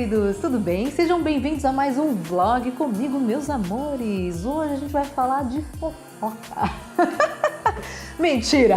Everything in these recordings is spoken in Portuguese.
queridos, tudo bem? Sejam bem-vindos a mais um vlog comigo, meus amores. Hoje a gente vai falar de fofoca. Mentira!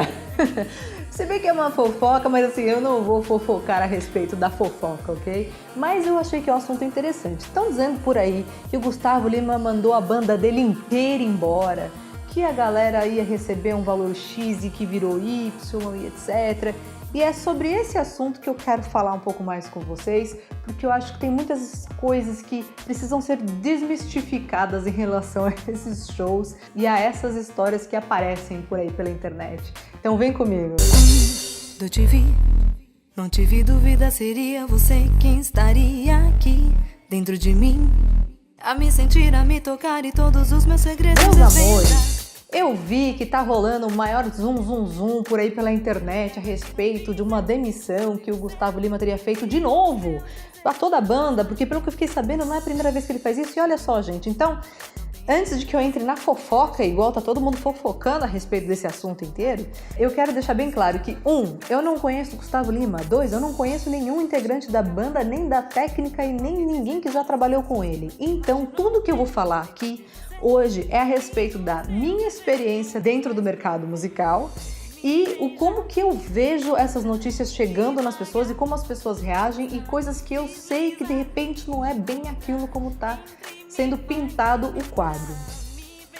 Se bem que é uma fofoca, mas assim, eu não vou fofocar a respeito da fofoca, ok? Mas eu achei que é um assunto interessante. Estão dizendo por aí que o Gustavo Lima mandou a banda dele inteira embora, que a galera ia receber um valor X e que virou Y e etc. E é sobre esse assunto que eu quero falar um pouco mais com vocês, porque eu acho que tem muitas coisas que precisam ser desmistificadas em relação a esses shows e a essas histórias que aparecem por aí pela internet. Então vem comigo! Quando eu te vi, não tive dúvida, seria você quem estaria aqui dentro de mim, a me sentir, a me tocar e todos os meus segredos. Meus amores, eu vi que tá rolando o maior zoom por aí pela internet a respeito de uma demissão que o Gustavo Lima teria feito de novo pra toda a banda, porque pelo que eu fiquei sabendo não é a primeira vez que ele faz isso. E olha só, gente, então, antes de que eu entre na fofoca, igual tá todo mundo fofocando a respeito desse assunto inteiro, eu quero deixar bem claro que 1. Eu não conheço o Gustavo Lima. 2. Eu não conheço nenhum integrante da banda, nem da técnica e nem ninguém que já trabalhou com ele. Então, tudo que eu vou falar aqui hoje é a respeito da minha experiência dentro do mercado musical e o como que eu vejo essas notícias chegando nas pessoas e como as pessoas reagem e coisas que eu sei que de repente não é bem aquilo como está sendo pintado o quadro.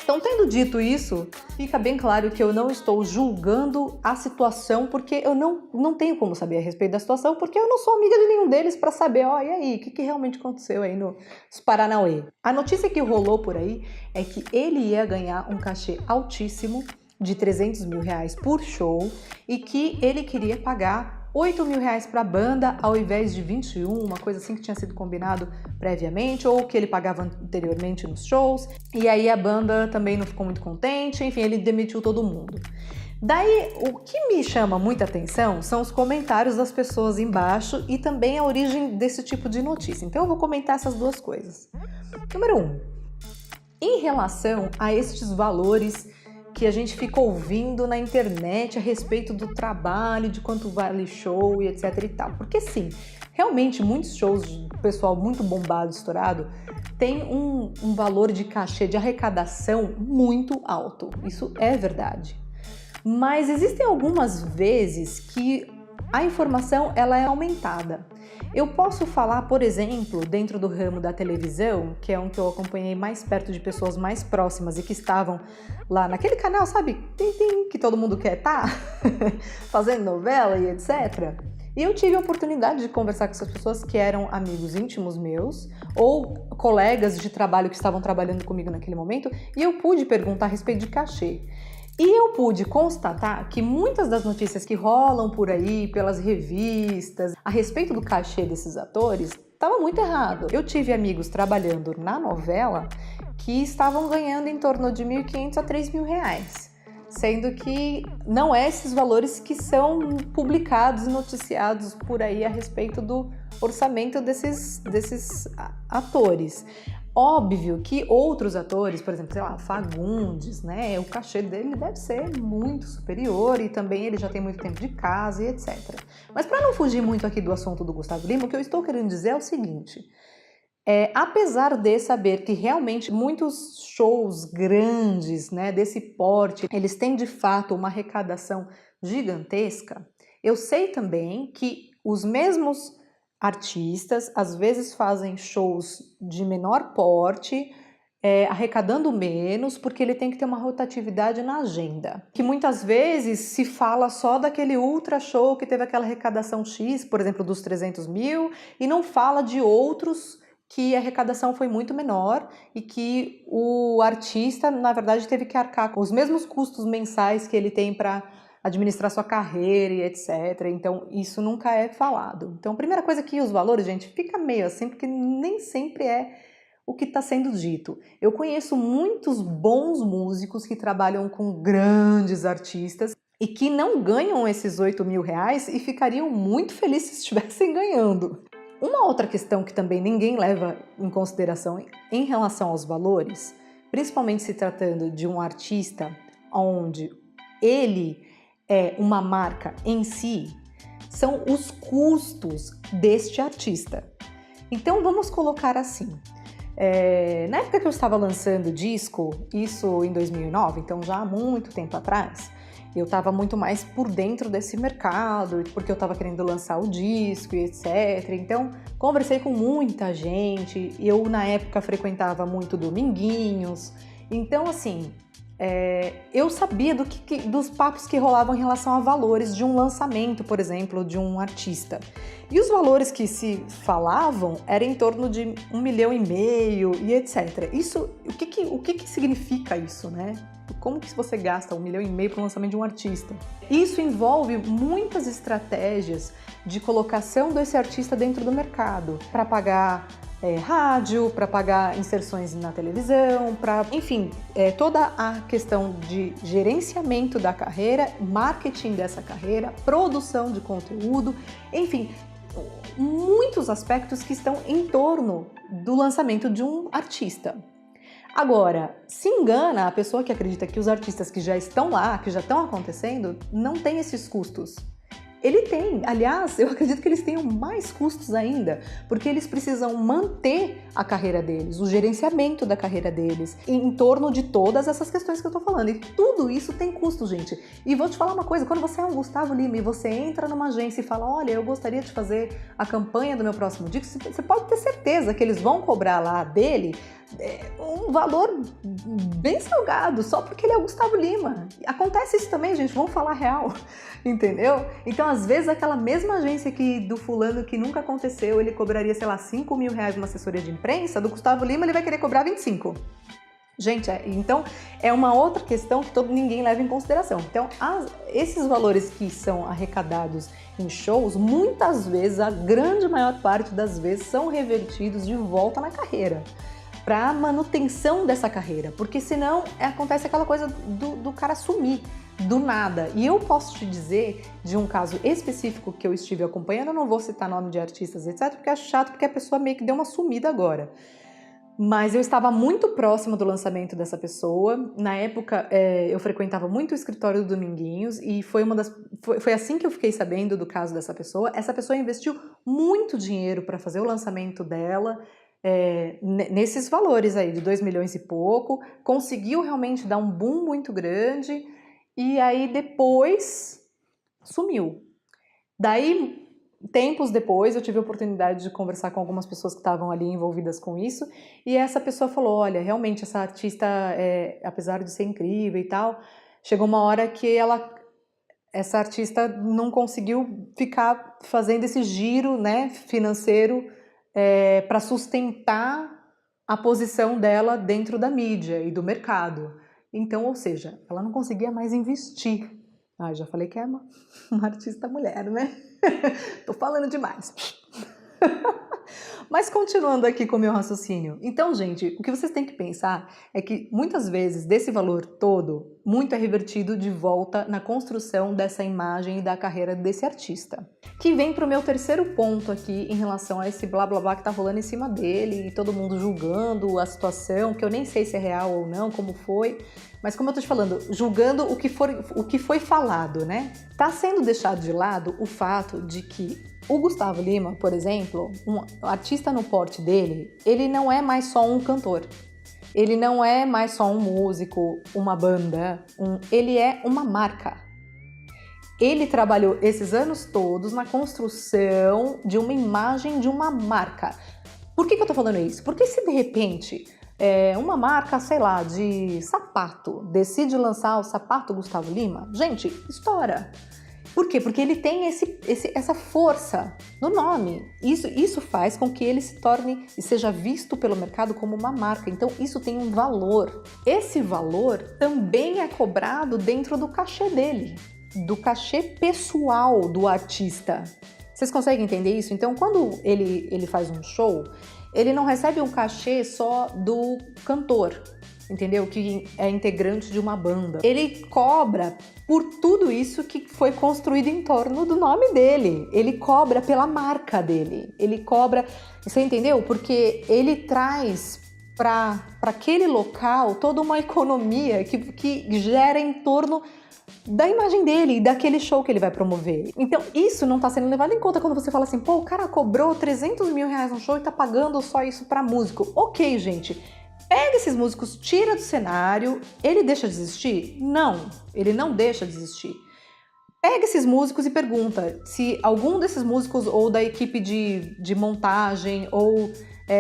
Então, tendo dito isso, fica bem claro que eu não estou julgando a situação, porque eu não tenho como saber a respeito da situação, porque eu não sou amiga de nenhum deles para saber, ó, e aí, o que realmente aconteceu aí nos Paranauê. A notícia que rolou por aí é que ele ia ganhar um cachê altíssimo de 300 mil reais por show e que ele queria pagar 8 mil reais para a banda ao invés de 21, uma coisa assim que tinha sido combinado previamente ou que ele pagava anteriormente nos shows. E aí a banda também não ficou muito contente, enfim, ele demitiu todo mundo. Daí, o que me chama muita atenção são os comentários das pessoas embaixo e também a origem desse tipo de notícia. Então eu vou comentar essas duas coisas. Número 1. Em relação a estes valores que a gente fica ouvindo na internet a respeito do trabalho, de quanto vale show e etc e tal. Porque sim, realmente muitos shows de pessoal muito bombado, estourado, tem um valor de cachê de arrecadação muito alto. Isso é verdade. Mas existem algumas vezes que a informação ela é aumentada. Eu posso falar, por exemplo, dentro do ramo da televisão, que é um que eu acompanhei mais perto de pessoas mais próximas e que estavam lá naquele canal, sabe, que todo mundo quer estar, fazendo novela e etc. E eu tive a oportunidade de conversar com essas pessoas que eram amigos íntimos meus ou colegas de trabalho que estavam trabalhando comigo naquele momento e eu pude perguntar a respeito de cachê. E eu pude constatar que muitas das notícias que rolam por aí, pelas revistas, a respeito do cachê desses atores, estava muito errado. Eu tive amigos trabalhando na novela que estavam ganhando em torno de 1.500 a 3.000 reais, sendo que não é esses valores que são publicados e noticiados por aí a respeito do orçamento desses atores. Óbvio que outros atores, por exemplo, sei lá, Fagundes, né, o cachê dele deve ser muito superior e também ele já tem muito tempo de casa e etc. Mas para não fugir muito aqui do assunto do Gustavo Lima, o que eu estou querendo dizer é o seguinte, apesar de saber que realmente muitos shows grandes, né, desse porte, eles têm de fato uma arrecadação gigantesca, eu sei também que os mesmos artistas às vezes fazem shows de menor porte, arrecadando menos, porque ele tem que ter uma rotatividade na agenda. Que muitas vezes se fala só daquele ultra show que teve aquela arrecadação X, por exemplo, dos 300 mil, e não fala de outros que a arrecadação foi muito menor e que o artista, na verdade, teve que arcar com os mesmos custos mensais que ele tem para administrar sua carreira e etc. Então, isso nunca é falado. Então, a primeira coisa que os valores, gente, fica meio assim, porque nem sempre é o que está sendo dito. Eu conheço muitos bons músicos que trabalham com grandes artistas e que não ganham esses 8 mil reais e ficariam muito felizes se estivessem ganhando. Uma outra questão que também ninguém leva em consideração em relação aos valores, principalmente se tratando de um artista onde ele é uma marca em si, são os custos deste artista. Então vamos colocar assim, na época que eu estava lançando o disco, isso em 2009, então já há muito tempo atrás, eu estava muito mais por dentro desse mercado, porque eu estava querendo lançar o disco e etc. Então, conversei com muita gente, eu na época frequentava muito Dominguinhos, então assim, eu sabia dos papos que rolavam em relação a valores de um lançamento, por exemplo, de um artista. E os valores que se falavam eram em torno de 1,5 milhão e etc. Isso, o que significa isso, né? Como que você gasta 1,5 milhão para o lançamento de um artista? Isso envolve muitas estratégias de colocação desse artista dentro do mercado, para pagar rádio, para pagar inserções na televisão, enfim, toda a questão de gerenciamento da carreira, marketing dessa carreira, produção de conteúdo, enfim, muitos aspectos que estão em torno do lançamento de um artista. Agora, se engana a pessoa que acredita que os artistas que já estão lá, que já estão acontecendo, não têm esses custos. Ele tem, aliás, eu acredito que eles tenham mais custos ainda, porque eles precisam manter a carreira deles, o gerenciamento da carreira deles, em torno de todas essas questões que eu tô falando. E tudo isso tem custo, gente. E vou te falar uma coisa, quando você é um Gustavo Lima e você entra numa agência e fala, olha, eu gostaria de fazer a campanha do meu próximo disco, você pode ter certeza que eles vão cobrar lá dele um valor bem salgado, só porque ele é o Gustavo Lima. Acontece isso também, gente, vamos falar real, entendeu? Então, às vezes, aquela mesma agência do fulano que nunca aconteceu, ele cobraria, sei lá, 5 mil reais uma assessoria de imprensa, do Gustavo Lima ele vai querer cobrar 25. Gente, então é uma outra questão que ninguém leva em consideração. Então, esses valores que são arrecadados em shows, muitas vezes, a grande maior parte das vezes, são revertidos de volta na carreira, para manutenção dessa carreira, porque senão acontece aquela coisa do cara sumir do nada. E eu posso te dizer de um caso específico que eu estive acompanhando, eu não vou citar nome de artistas, etc, porque acho chato, porque a pessoa meio que deu uma sumida agora. Mas eu estava muito próxima do lançamento dessa pessoa. Na época, eu frequentava muito o escritório do Dominguinhos e foi assim que eu fiquei sabendo do caso dessa pessoa. Essa pessoa investiu muito dinheiro para fazer o lançamento dela, nesses valores aí de 2 milhões e pouco, conseguiu realmente dar um boom muito grande e aí depois sumiu. Daí, tempos depois, eu tive a oportunidade de conversar com algumas pessoas que estavam ali envolvidas com isso e essa pessoa falou, olha, realmente essa artista, apesar de ser incrível e tal, chegou uma hora que essa artista não conseguiu ficar fazendo esse giro, né, financeiro para sustentar a posição dela dentro da mídia e do mercado. Então, ou seja, ela não conseguia mais investir. Já falei que é uma artista mulher, né? Tô falando demais. Mas continuando aqui com o meu raciocínio. Então, gente, o que vocês têm que pensar é que muitas vezes desse valor todo, muito é revertido de volta na construção dessa imagem e da carreira desse artista. Que vem pro meu terceiro ponto aqui em relação a esse blá blá blá que tá rolando em cima dele e todo mundo julgando a situação, que eu nem sei se é real ou não, como foi, mas como eu tô te falando, julgando o que foi falado, né? Tá sendo deixado de lado o fato de que o Gustavo Lima, por exemplo, um artista no porte dele, ele não é mais só um cantor. Ele não é mais só um músico, uma banda, ele é uma marca. Ele trabalhou esses anos todos na construção de uma imagem de uma marca. Por que eu tô falando isso? Porque se de repente uma marca, sei lá, de sapato decide lançar o sapato Gustavo Lima, gente, estoura. Por quê? Porque ele tem essa força no nome. Isso faz com que ele se torne e seja visto pelo mercado como uma marca. Então, isso tem um valor. Esse valor também é cobrado dentro do cachê dele, do cachê pessoal do artista. Vocês conseguem entender isso? Então, quando ele faz um show, ele não recebe um cachê só do cantor, entendeu? Que é integrante de uma banda. Ele cobra por tudo isso que foi construído em torno do nome dele. Ele cobra pela marca dele. Ele cobra, você entendeu? Porque ele traz para aquele local toda uma economia que gera em torno da imagem dele e daquele show que ele vai promover. Então isso não tá sendo levado em conta quando você fala assim, pô, o cara cobrou 300 mil reais no show e tá pagando só isso pra músico. Ok, gente, pega esses músicos, tira do cenário, ele deixa de existir? Não, ele não deixa de existir. Pega esses músicos e pergunta se algum desses músicos ou da equipe de montagem ou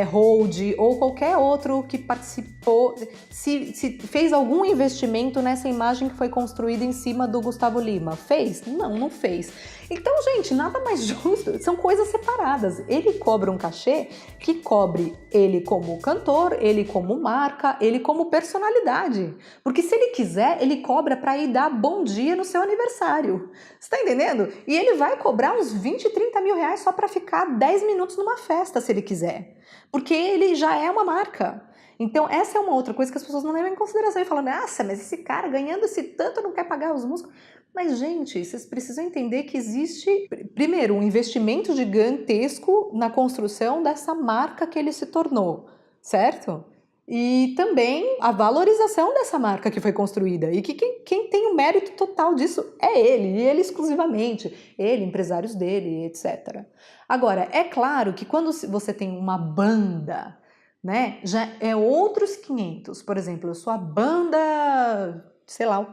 hold ou qualquer outro que participou, se fez algum investimento nessa imagem que foi construída em cima do Gustavo Lima. Fez? Não, não fez. Então, gente, nada mais justo, são coisas separadas. Ele cobra um cachê que cobre ele como cantor, ele como marca, ele como personalidade. Porque se ele quiser, ele cobra para ir dar bom dia no seu aniversário. Você tá entendendo? E ele vai cobrar uns 20, 30 mil reais só para ficar 10 minutos numa festa, se ele quiser. Porque ele já é uma marca. Então, essa é uma outra coisa que as pessoas não levam em consideração e falam, nossa, mas esse cara ganhando esse tanto não quer pagar os músicos. Mas, gente, vocês precisam entender que existe, primeiro, um investimento gigantesco na construção dessa marca que ele se tornou, certo? E também a valorização dessa marca que foi construída. E que quem tem o mérito total disso é ele, e ele exclusivamente. Ele, empresários dele, etc. Agora, é claro que quando você tem uma banda, né, já é outros 500. Por exemplo, eu sou a banda, sei lá,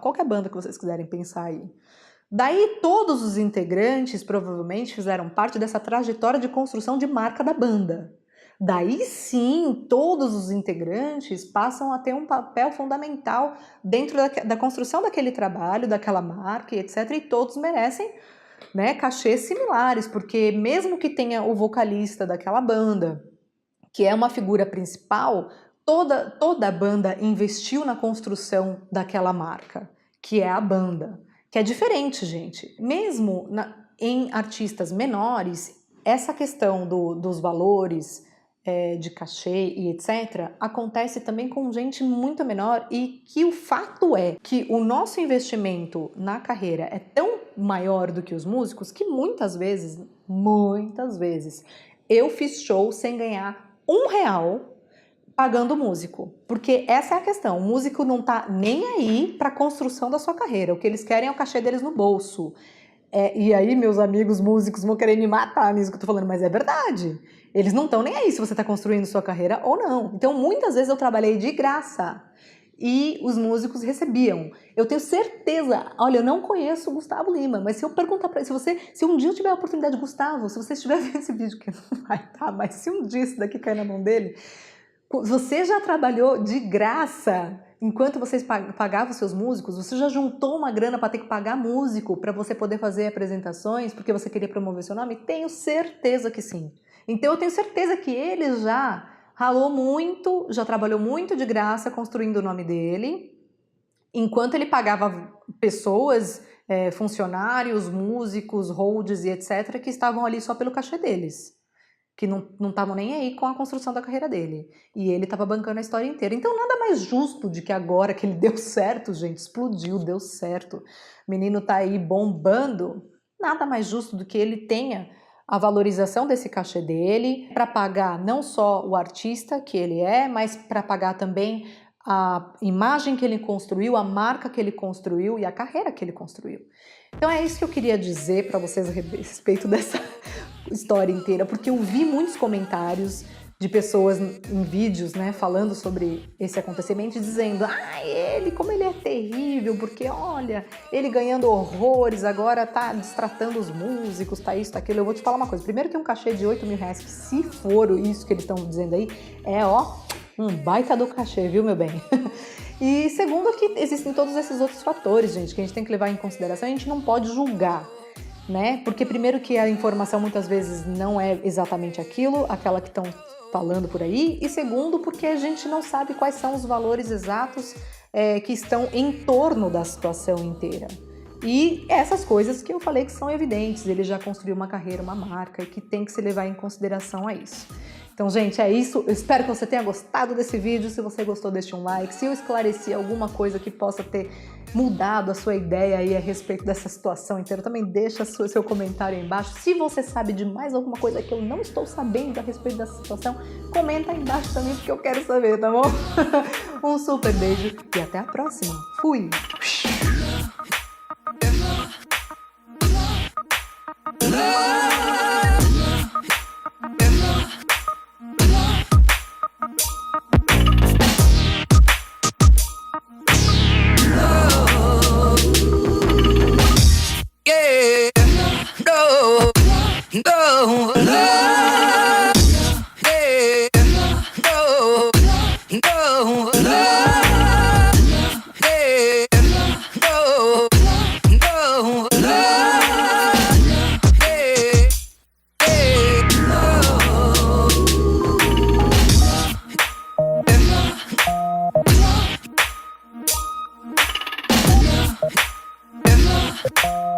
qualquer banda que vocês quiserem pensar aí. Daí todos os integrantes provavelmente fizeram parte dessa trajetória de construção de marca da banda. Daí sim, todos os integrantes passam a ter um papel fundamental dentro da construção daquele trabalho, daquela marca, etc. E todos merecem, né, cachês similares, porque mesmo que tenha o vocalista daquela banda, que é uma figura principal, toda a banda investiu na construção daquela marca, que é a banda, que é diferente, gente. Mesmo em artistas menores, essa questão dos valores de cachê e etc., acontece também com gente muito menor e que o fato é que o nosso investimento na carreira é tão maior do que os músicos que muitas vezes, eu fiz show sem ganhar R$1 pagando músico, porque essa é a questão, o músico não tá nem aí para a construção da sua carreira, o que eles querem é o cachê deles no bolso. E aí meus amigos músicos vão querer me matar nisso que eu tô falando, mas é verdade. Eles não estão nem aí se você está construindo sua carreira ou não. Então, muitas vezes eu trabalhei de graça e os músicos recebiam. Eu tenho certeza, olha, eu não conheço o Gustavo Lima, mas se eu perguntar para ele, se um dia eu tiver a oportunidade, Gustavo, se você estiver vendo esse vídeo, que não vai estar, mas se um dia isso daqui cair na mão dele, você já trabalhou de graça enquanto vocês pagavam seus músicos? Você já juntou uma grana para ter que pagar músico para você poder fazer apresentações porque você queria promover seu nome? Tenho certeza que sim. Então eu tenho certeza que ele já ralou muito, já trabalhou muito de graça construindo o nome dele, enquanto ele pagava pessoas, funcionários, músicos, holds e etc., que estavam ali só pelo cachê deles, que não estavam nem aí com a construção da carreira dele. E ele estava bancando a história inteira. Então nada mais justo de que agora que ele deu certo, gente, explodiu, deu certo, o menino tá aí bombando, nada mais justo do que ele tenha a valorização desse cachê dele, para pagar não só o artista que ele é, mas para pagar também a imagem que ele construiu, a marca que ele construiu e a carreira que ele construiu. Então é isso que eu queria dizer para vocês a respeito dessa história inteira, porque eu vi muitos comentários de pessoas em vídeos, né, falando sobre esse acontecimento, dizendo, ele, como ele é terrível, porque olha, ele ganhando horrores, agora tá destratando os músicos, tá isso, tá aquilo. Eu vou te falar uma coisa, primeiro tem um cachê de R$8.000, que se for isso que eles estão dizendo aí, um baita do cachê, viu, meu bem? E segundo, que existem todos esses outros fatores, gente, que a gente tem que levar em consideração, a gente não pode julgar, né? Porque primeiro que a informação muitas vezes não é exatamente aquela que estão falando por aí, e segundo, porque a gente não sabe quais são os valores exatos que estão em torno da situação inteira. E essas coisas que eu falei que são evidentes, ele já construiu uma carreira, uma marca, e que tem que se levar em consideração a isso. Então, gente, é isso. Eu espero que você tenha gostado desse vídeo. Se você gostou, deixe um like. Se eu esclareci alguma coisa que possa ter mudado a sua ideia aí a respeito dessa situação inteira, também deixa seu comentário aí embaixo. Se você sabe de mais alguma coisa que eu não estou sabendo a respeito dessa situação, comenta aí embaixo também, porque eu quero saber, tá bom? Um super beijo e até a próxima. Fui! Yeah.